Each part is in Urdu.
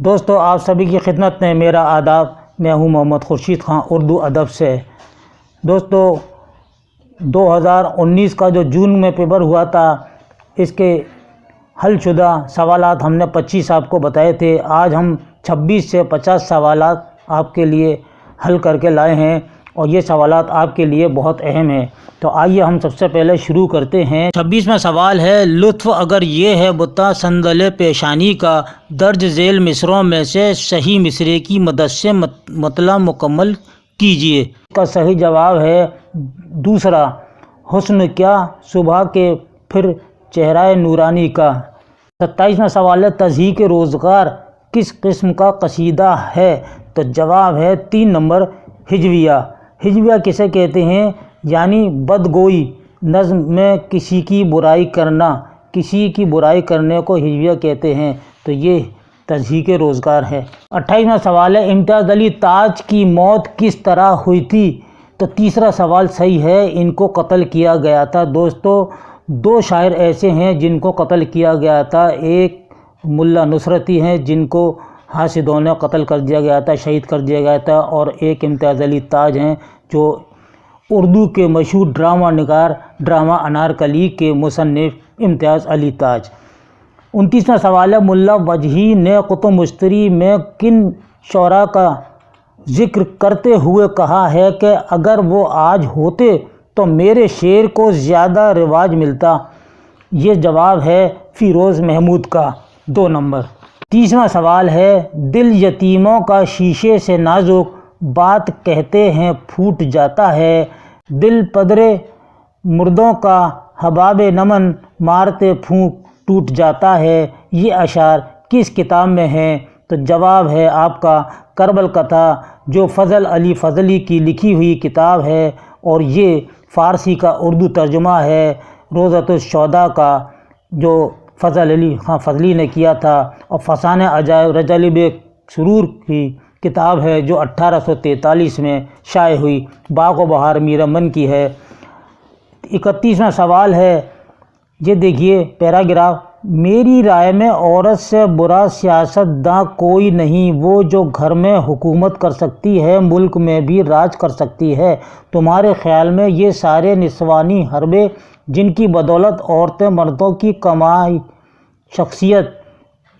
دوستو آپ سبھی کی خدمت میں میرا آداب۔ میں ہوں محمد خورشید خان اردو ادب سے۔ دوستو 2019 کا جو جون میں پیپر ہوا تھا، اس کے حل شدہ سوالات ہم نے 25 آپ کو بتائے تھے۔ آج ہم 26 سے 50 سوالات آپ کے لیے حل کر کے لائے ہیں، اور یہ سوالات آپ کے لیے بہت اہم ہیں۔ تو آئیے ہم سب سے پہلے شروع کرتے ہیں۔ 26واں سوال ہے، لطف اگر یہ ہے بتا صندل پیشانی کا، درج ذیل مصروں میں سے صحیح مصرے کی مدد سے مطلع مکمل کیجیے۔ اس کا صحیح جواب ہے دوسرا، حسن کیا صبح کے پھر چہرہ نورانی کا۔ 27واں سوال ہے، تضحیک روزگار کس قسم کا قصیدہ ہے؟ تو جواب ہے 3 نمبر، ہجویہ۔ ہجویہ کسے کہتے ہیں؟ یعنی بدگوئی نظم میں کسی کی برائی کرنا، کسی کی برائی کرنے کو ہجویہ کہتے ہیں۔ تو یہ تضحیک روزگار ہے۔ 28واں سوال ہے، امتیاز علی تاج کی موت کس طرح ہوئی تھی؟ تو تیسرا سوال صحیح ہے، ان کو قتل کیا گیا تھا۔ دوستو 2 شاعر ایسے ہیں جن کو قتل کیا گیا تھا، ایک ملا نصرتی ہیں جن کو حاسدوں نے قتل کر دیا گیا تھا، شہید کر دیا گیا تھا، اور ایک امتیاز علی تاج ہیں جو اردو کے مشہور ڈرامہ نگار، ڈرامہ انارکلی کے مصنف امتیاز علی تاج۔ 29واں سوال ہے، ملا وجہی نے قطب مشتری میں کن شعراء کا ذکر کرتے ہوئے کہا ہے کہ اگر وہ آج ہوتے تو میرے شعر کو زیادہ رواج ملتا؟ یہ جواب ہے فیروز محمود کا، 2 نمبر۔ 30واں سوال ہے، دل یتیموں کا شیشے سے نازک، بات کہتے ہیں پھوٹ جاتا ہے، دل پدرے مردوں کا حباب نمن، مارتے پھونک ٹوٹ جاتا ہے۔ یہ اشعار کس کتاب میں ہیں؟ تو جواب ہے آپ کا کربل کتھا، جو فضل علی فضلی کی لکھی ہوئی کتاب ہے، اور یہ فارسی کا اردو ترجمہ ہے روضۃ الشہداء کا، جو فضل علی خان فضلی نے کیا تھا، اور فسانہ عجائب رجالب سرور کی کتاب ہے جو 1843 میں شائع ہوئی، باغ و بہار میر امن کی ہے۔ 31واں سوال ہے، یہ دیکھیے پیراگراف، میری رائے میں عورت سے برا سیاست داں کوئی نہیں، وہ جو گھر میں حکومت کر سکتی ہے ملک میں بھی راج کر سکتی ہے۔ تمہارے خیال میں یہ سارے نسوانی حربے جن کی بدولت عورتیں مردوں کی کمائی، شخصیت،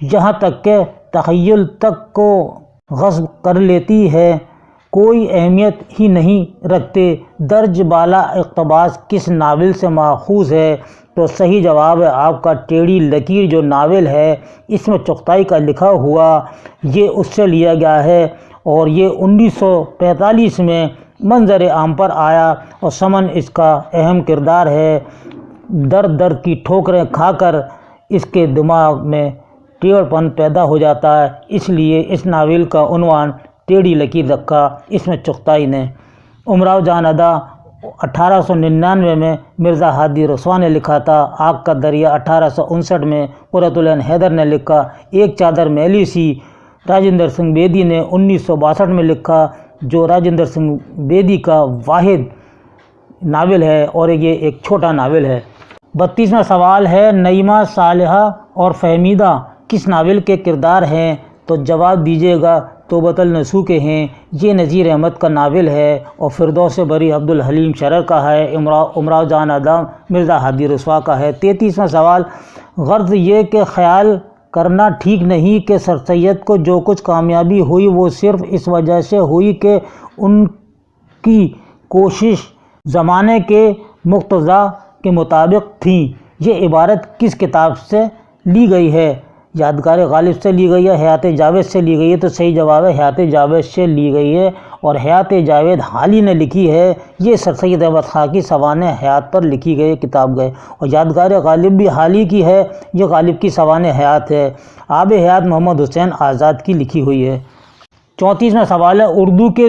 یہاں تک کہ تخیل تک کو غصب کر لیتی ہے، کوئی اہمیت ہی نہیں رکھتے؟ درج بالا اقتباس کس ناول سے ماخوذ ہے؟ تو صحیح جواب ہے آپ کا ٹیڑھی لکیر جو ناول ہے، اس میں چغتائی کا لکھا ہوا، یہ اس سے لیا گیا ہے، اور یہ 1945 میں منظر عام پر آیا، اور سمن اس کا اہم کردار ہے۔ درد درد کی ٹھوکریں کھا کر اس کے دماغ میں ٹیڑھ پن پیدا ہو جاتا ہے، اس لیے اس ناول کا عنوان ٹیڑھی لکیر رکھا اس میں چغتائی نے۔ امراؤ جان ادا 1899 میں مرزا ہادی رسوا نے لکھا تھا۔ آگ کا دریا 1859 میں قرۃ العین حیدر نے لکھا۔ ایک چادر میلی سی راجندر سنگھ بیدی نے 1962 میں لکھا، جو راجندر سنگھ بیدی کا واحد ناول ہے، اور یہ ایک چھوٹا ناول ہے۔ 32واں سوال ہے، نعیمہ صالحہ اور فہمیدہ کس ناول کے کردار ہیں؟ تو جواب دیجیے گا توبۃ النصوح کے ہیں، یہ نذیر احمد کا ناول ہے، اور فردوس بری عبدالحلیم شرر کا ہے، امراؤ جان ادا مرزا ہادی رسوا کا ہے۔ 33واں سوال، غرض یہ کہ خیال کرنا ٹھیک نہیں کہ سر سید کو جو کچھ کامیابی ہوئی وہ صرف اس وجہ سے ہوئی کہ ان کی کوشش زمانے کے مقتضا کے مطابق تھیں۔ یہ عبارت کس کتاب سے لی گئی ہے؟ یادگار غالب سے لی گئی ہے، حیات جاوید سے لی گئی ہے؟ تو صحیح جواب ہے حیات جاوید سے لی گئی ہے، اور حیات جاوید حالی نے لکھی ہے۔ یہ سر سید احمد خاں کی سوانح حیات پر لکھی گئی کتاب گئے، اور یادگار غالب بھی حالی کی ہے، یہ غالب کی سوانح حیات ہے۔ آب حیات محمد حسین آزاد کی لکھی ہوئی ہے۔ 34واں سوال ہے، اردو کے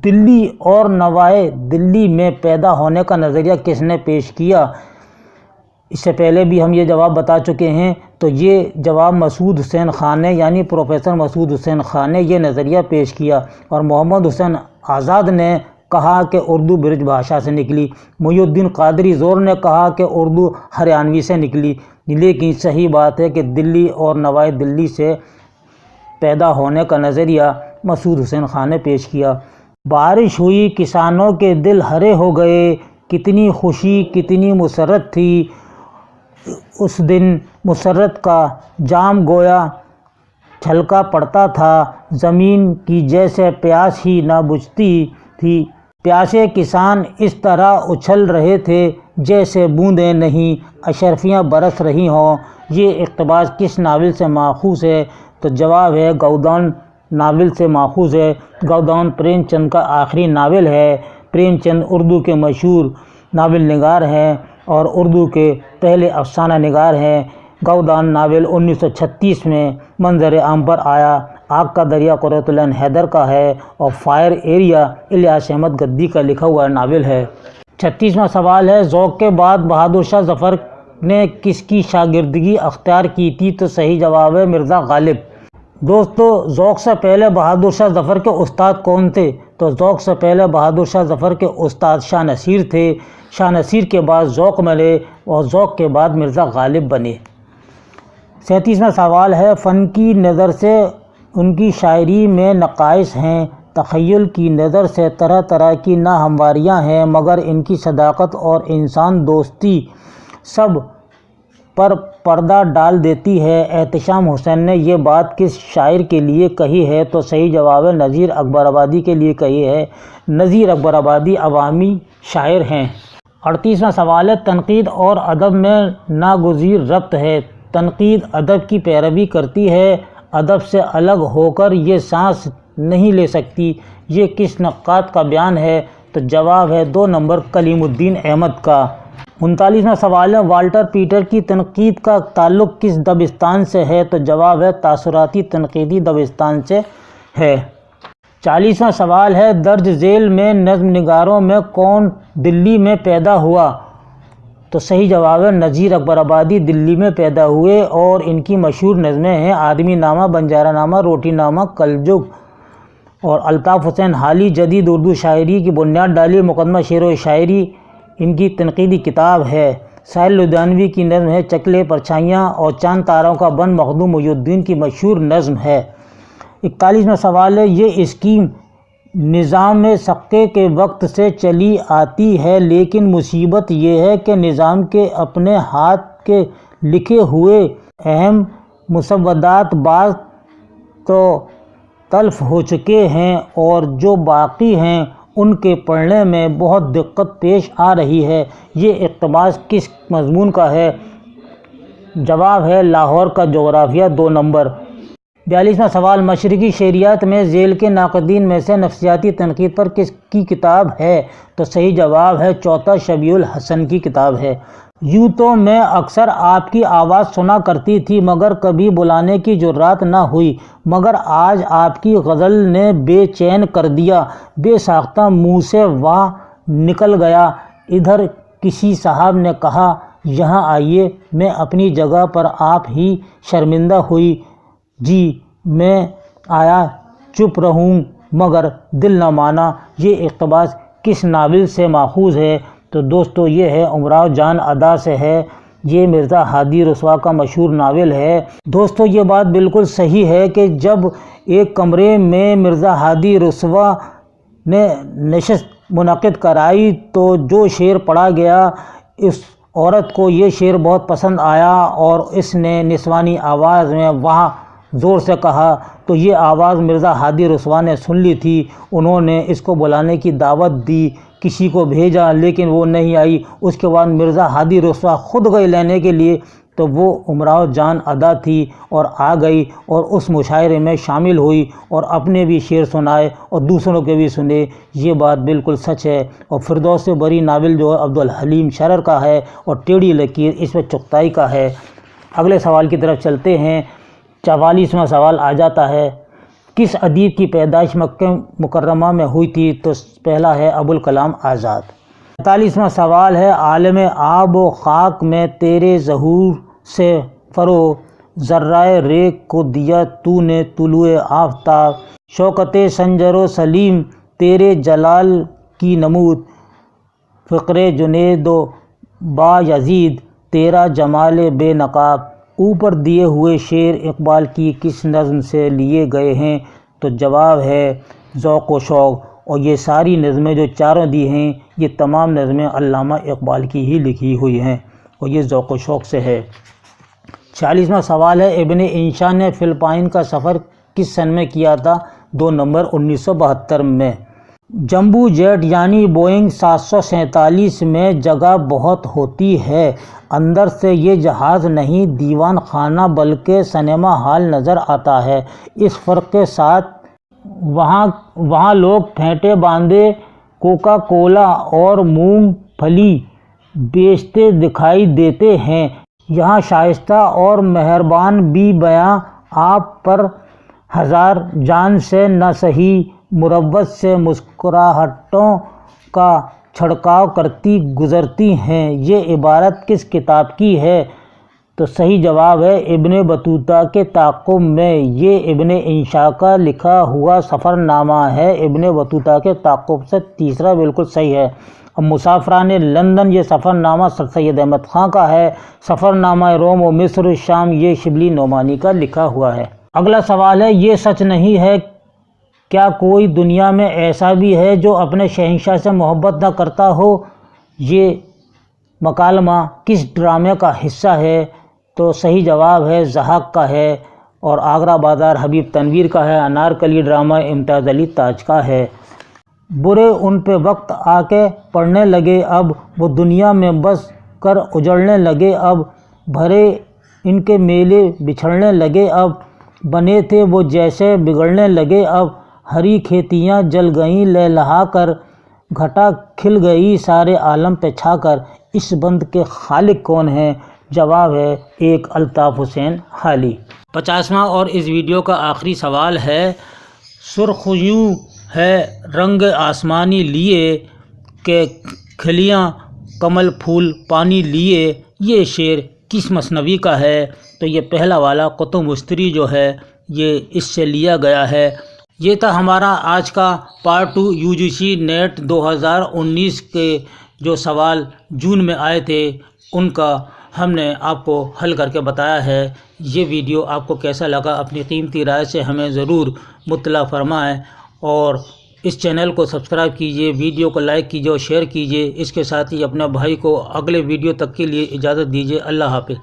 دلی اور نوائے دلی میں پیدا ہونے کا نظریہ کس نے پیش کیا؟ اس سے پہلے بھی ہم یہ جواب بتا چکے ہیں، تو یہ جواب مسعود حسین خان نے، یعنی پروفیسر مسعود حسین خان نے یہ نظریہ پیش کیا، اور محمد حسین آزاد نے کہا کہ اردو برج بھاشا سے نکلی۔ محی الدین قادری زور نے کہا کہ اردو ہریانوی سے نکلی، لیکن صحیح بات ہے کہ دلی اور نوائے دلی سے پیدا ہونے کا نظریہ مسعود حسین خان نے پیش کیا۔ بارش ہوئی، کسانوں کے دل ہرے ہو گئے، کتنی خوشی کتنی مسرت تھی اس دن، مسرت کا جام گویا چھلکا پڑتا تھا، زمین کی جیسے پیاس ہی نہ بجھتی تھی، پیاسے کسان اس طرح اچھل رہے تھے جیسے بوندیں نہیں اشرفیاں برس رہی ہوں۔ یہ اقتباس کس ناول سے ماخوذ ہے؟ تو جواب ہے گودان ناول سے ماخوذ ہے۔ گودان پریم چند کا آخری ناول ہے۔ پریم چند اردو کے مشہور ناول نگار ہیں اور اردو کے پہلے افسانہ نگار ہیں۔ گودان ناول 1936 میں منظر عام پر آیا۔ آگ کا دریا قرۃ العین حیدر کا ہے اور فائر ایریا الیاس احمد گدی کا لکھا ہوا ناول ہے۔ 36واں سوال ہے، ذوق کے بعد بہادر شاہ ظفر نے کس کی شاگردگی اختیار کی تھی؟ تو صحیح جواب ہے مرزا غالب۔ دوستو، ذوق سے پہلے بہادر شاہ ظفر کے استاد کون تھے؟ تو ذوق سے پہلے بہادر شاہ ظفر کے استاد شاہ نصیر تھے۔ شاہ نصیر کے بعد ذوق ملے اور ذوق کے بعد مرزا غالب بنے۔ 37واں سوال ہے، فن کی نظر سے ان کی شاعری میں نقائص ہیں، تخیل کی نظر سے طرح طرح کی ناہمواریاں ہیں، مگر ان کی صداقت اور انسان دوستی سب پر پردہ ڈال دیتی ہے۔ احتشام حسین نے یہ بات کس شاعر کے لیے کہی ہے؟ تو صحیح جواب ہے نذیر اکبر آبادی کے لیے کہی ہے۔ نذیر اکبر آبادی عوامی شاعر ہیں۔ 38واں سوال ہے، تنقید اور ادب میں ناگزیر ربط ہے۔ تنقید ادب کی پیروی کرتی ہے، ادب سے الگ ہو کر یہ سانس نہیں لے سکتی۔ یہ کس نقاد کا بیان ہے؟ تو جواب ہے 2 نمبر کلیم الدین احمد کا۔ 39واں سوال ہے، والٹر پیٹر کی تنقید کا تعلق کس دبستان سے ہے؟ تو جواب ہے تاثراتی تنقیدی دبستان سے ہے۔ 40واں سوال ہے، درج ذیل میں نظم نگاروں میں کون دلی میں پیدا ہوا؟ تو صحیح جواب ہے نذیر اکبر آبادی دلی میں پیدا ہوئے اور ان کی مشہور نظمیں ہیں آدمی نامہ، بنجارہ نامہ، روٹی نامہ، کلجگ اور الطاف حسین حالی جدید اردو شاعری کی بنیاد ڈالی۔ مقدمہ شعر و شاعری ان کی تنقیدی کتاب ہے۔ ساحل لدھیانوی کی نظم ہے چکلے پرچھائیاں اور چاند تاروں کا بن مخدوم محی الدین کی مشہور نظم ہے۔ 41واں سوال ہے، یہ اسکیم نظام سکے کے وقت سے چلی آتی ہے، لیکن مصیبت یہ ہے کہ نظام کے اپنے ہاتھ کے لکھے ہوئے اہم مسودات بعض تو تلف ہو چکے ہیں اور جو باقی ہیں ان کے پڑھنے میں بہت دقت پیش آ رہی ہے۔ یہ اقتباس کس مضمون کا ہے؟ جواب ہے لاہور کا جغرافیہ 2 نمبر۔ 42واں سوال، مشرقی شعریات میں ذیل کے ناقدین میں سے نفسیاتی تنقید پر کس کی کتاب ہے؟ تو صحیح جواب ہے چوتھا شبیہ الحسن کی کتاب ہے۔ یوں تو میں اکثر آپ کی آواز سنا کرتی تھی مگر کبھی بلانے کی جرات نہ ہوئی، مگر آج آپ کی غزل نے بے چین کر دیا، بے ساختہ منہ سے واہ نکل گیا۔ ادھر کسی صاحب نے کہا یہاں آئیے، میں اپنی جگہ پر آپ ہی شرمندہ ہوئی، جی میں آیا چپ رہوں مگر دل نہ مانا۔ یہ اقتباس کس ناول سے ماخوذ ہے؟ تو دوستو یہ ہے امراؤ جان ادا سے ہے۔ یہ مرزا ہادی رسوا کا مشہور ناول ہے۔ دوستو یہ بات بالکل صحیح ہے کہ جب ایک کمرے میں مرزا ہادی رسوا نے نشست منعقد کرائی تو جو شعر پڑھا گیا اس عورت کو یہ شعر بہت پسند آیا اور اس نے نسوانی آواز میں وہاں زور سے کہا، تو یہ آواز مرزا ہادی رسوا نے سن لی تھی۔ انہوں نے اس کو بلانے کی دعوت دی، کسی کو بھیجا لیکن وہ نہیں آئی۔ اس کے بعد مرزا ہادی رسوا خود گئے لینے کے لیے، تو وہ امراؤ جان ادا تھی اور آ گئی اور اس مشاعرے میں شامل ہوئی اور اپنے بھی شعر سنائے اور دوسروں کے بھی سنے۔ یہ بات بالکل سچ ہے۔ اور فردوس سے بری ناول جو ہے عبدالحلیم شرر کا ہے اور ٹیڑھی لکیر اس میں چغتائی کا ہے۔ اگلے سوال کی طرف چلتے ہیں۔ 44واں سوال آ جاتا ہے، کس ادیب کی پیدائش مکہ مکرمہ میں ہوئی تھی؟ تو پہلا ہے ابوالکلام آزاد۔ 45واں سوال ہے، عالم آب و خاک میں تیرے ظہور سے فروغ، ذرائے ریگ کو دیا تو نے طلوع آفتاب، شوکت سنجر و سلیم تیرے جلال کی نمود، فقر جنید و با یزید تیرا جمال بے نقاب، اوپر دیے ہوئے شعر اقبال کی کس نظم سے لیے گئے ہیں؟ تو جواب ہے ذوق و شوق، اور یہ ساری نظمیں جو چاروں دی ہیں یہ تمام نظمیں علامہ اقبال کی ہی لکھی ہوئی ہیں، اور یہ ذوق و شوق سے ہے۔ 40واں سوال ہے، ابن انشا نے فلپائن کا سفر کس سن میں کیا تھا؟ 2 نمبر 1972 میں۔ جمبو جیٹ یعنی بوئنگ 747 میں جگہ بہت ہوتی ہے، اندر سے یہ جہاز نہیں دیوان خانہ بلکہ سنیما ہال نظر آتا ہے۔ اس فرق کے ساتھ وہاں لوگ پھینٹے باندھے کوکا کولا اور مونگ پھلی بیچتے دکھائی دیتے ہیں۔ یہاں شائستہ اور مہربان بی بیاں آپ پر ہزار جان سے نہ سہی مروت سے مسکراہٹوں کا چھڑکاؤ کرتی گزرتی ہیں۔ یہ عبارت کس کتاب کی ہے؟ تو صحیح جواب ہے ابن بطوطہ کے تعاقب میں۔ یہ ابن انشا کا لکھا ہوا سفر نامہ ہے، ابن بطوطہ کے تعاقب سے تیسرا بالکل صحیح ہے۔ اب مسافران لندن، یہ سفر نامہ سر سید احمد خان کا ہے۔ سفر نامہ روم و مصر شام، یہ شبلی نعمانی کا لکھا ہوا ہے۔ اگلا سوال ہے، یہ سچ نہیں ہے کیا کوئی دنیا میں ایسا بھی ہے جو اپنے شہنشاہ سے محبت نہ کرتا ہو؟ یہ مکالمہ کس ڈرامے کا حصہ ہے؟ تو صحیح جواب ہے ضحاک کا ہے، اور آگرہ بازار حبیب تنویر کا ہے۔ انارکلی ڈرامہ امتیاز علی تاج کا ہے۔ برے ان پہ وقت آ کے پڑنے لگے اب، وہ دنیا میں بس کر اجڑنے لگے اب، بھرے ان کے میلے بچھڑنے لگے اب، بنے تھے وہ جیسے بگڑنے لگے اب، ہری کھیتیاں جل گئیں لہلہا کر، گھٹا کھل گئی سارے عالم پہ چھا کر۔ اس بند کے خالق کون ہیں؟ جواب ہے ایک الطاف حسین حالی۔ 50واں اور اس ویڈیو کا آخری سوال ہے، سرخ یوں ہے رنگ آسمانی لیے کہ کھلیاں کمل پھول پانی لیے، یہ شعر کس مثنوی کا ہے؟ تو یہ پہلا والا قطب مستری جو ہے یہ اس سے لیا گیا ہے۔ یہ تھا ہمارا آج کا پارٹ 2 UGC نیٹ 2019 کے جو سوال جون میں آئے تھے ان کا ہم نے آپ کو حل کر کے بتایا ہے۔ یہ ویڈیو آپ کو کیسا لگا اپنی قیمتی رائے سے ہمیں ضرور مطلع فرمائیں، اور اس چینل کو سبسکرائب کیجئے، ویڈیو کو لائک کیجئے اور شیئر کیجئے۔ اس کے ساتھ ہی اپنے بھائی کو اگلے ویڈیو تک کے لیے اجازت دیجئے۔ اللہ حافظ۔